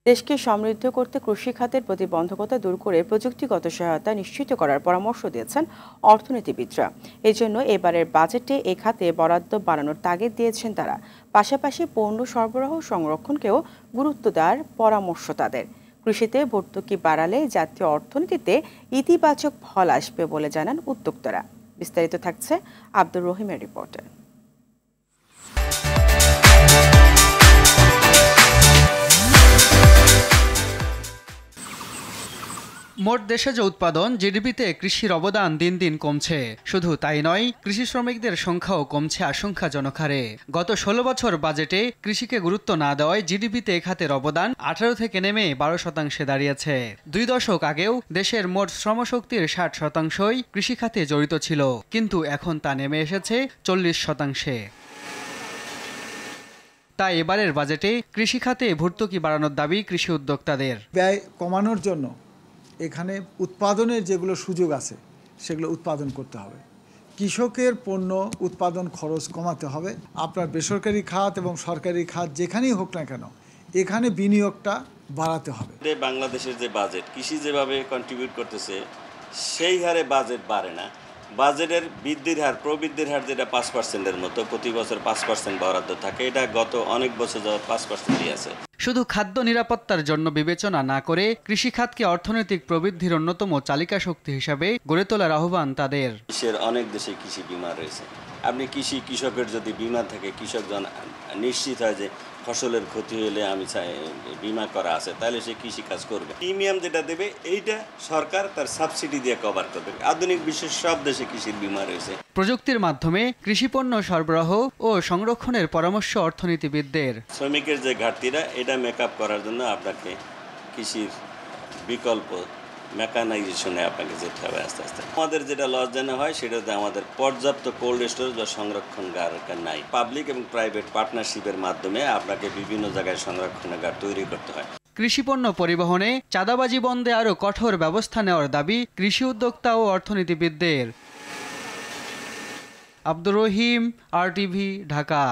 দেশকে সমৃদ্ধ করতে কৃষি খাতের প্রতিবন্ধকতা দূর করে প্রযুক্তিগত সহায়তা নিশ্চিত করার পরামর্শ দিয়েছেন অর্থনীতিবিদরা। এজন্য এবারের বাজেটে এ খাতে বরাদ্দ বাড়ানোর তাগিদ দিয়েছেন তারা। পাশাপাশি পণ্য সরবরাহ সংরক্ষণকেও গুরুত্ব দেওয়ার পরামর্শ তাদের। কৃষিতে ভর্তুকি বাড়ালে জাতীয় অর্থনীতিতে ইতিবাচক ফল আসবে বলে জানান উদ্যোক্তারা। বিস্তারিত থাকছে আব্দুর রহিমের রিপোর্টে। মোট দেশজ উৎপাদন জিডিপিতে কৃষির অবদান দিন দিন কমছে। শুধু তাই নয়, কৃষি শ্রমিকদের সংখ্যাও কমছে আশঙ্কাজনক হারে। গত ১৬ বছর বাজেটে কৃষিকে গুরুত্ব না দেওয়ায় জিডিপিতে এ খাতের অবদান ১৮ থেকে নেমে ১২% দাঁড়িয়েছে। ২ দশক আগেও দেশের মোট শ্রমশক্তির ৬০%ই কৃষিখাতে জড়িত ছিল, কিন্তু এখন তা নেমে এসেছে ৪০%। তাই এবারের বাজেটে কৃষি খাতে ভর্তুকি বাড়ানোর দাবি কৃষি উদ্যোক্তাদের। ব্যয় কমানোর জন্য এখানে উৎপাদনের যেগুলো সুযোগ আছে সেগুলো উৎপাদন করতে হবে। কৃষকের পণ্য উৎপাদন খরচ কমাতে হবে। আপনার বেসরকারি খাত এবং সরকারি খাত যেখানেই হোক না কেন, এখানে বিনিয়োগটা বাড়াতে হবে। বাংলাদেশের যে বাজেট কৃষি যেভাবে কন্ট্রিবিউট করতেছে সেই হারে বাজেট বাড়ে না। বাজেটের বৃদ্ধির হার, প্রবৃদ্ধির হার যেটা 5%-এর মতো, প্রতি বছর 5% বরাদ্দ থাকে। এটা গত অনেক বছর যাবত 5%-ই আছে। শুধু খাদ্য নিরাপত্তার জন্য বিবেচনা না করে কৃষি খাতকে অর্থনৈতিক প্রবৃদ্ধির অন্যতম চালিকা শক্তি হিসাবে গড়ে তোলার আহ্বান তাদের। দেশের অনেক দেশে কৃষি বিমা রয়েছে। আপনি কৃষকের যদি বিমা থাকে, কৃষক জন নিশ্চিত হয় যে ফসলের ক্ষতি হলে আমি চাই বিমা করা আছে, তাহলে সে কৃষি কাজ করবে। প্রিমিয়াম যেটা দেবে এইটা সরকার তার সাবসিডি দিয়ে কভার করবে। আধুনিক বিশ্বের সব দেশে কৃষির বিমা রয়েছে। প্রযুক্তির মাধ্যমে কৃষিপণ্য সরবরাহ ও সংরক্ষণের পরামর্শ অর্থনীতিবিদদের। শ্রমিকের যে ঘাটতিটা এটা মেকআপ করার জন্য আপনাকে কৃষির বিকল্প মেকানাইজেশনে আপনাকে যেতে হবে আস্তে আস্তে। আমাদের যেটা লসজনক হয় সেটাতে আমাদের পর্যাপ্ত কোল্ড স্টোরেজ বা সংরক্ষণগার নাই। পাবলিক এবং প্রাইভেট পার্টনারশিপের মাধ্যমে আপনাকে বিভিন্ন জায়গায় সংরক্ষণাগার তৈরি করতে হয়। কৃষিপণ্য পরিবহনে চাঁদাবাজি বন্ধে আরও কঠোর ব্যবস্থা নেওয়ার দাবি কৃষি উদ্যোক্তা ও অর্থনীতিবিদদের। আব্দুর রহিম, RTV, ঢাকা।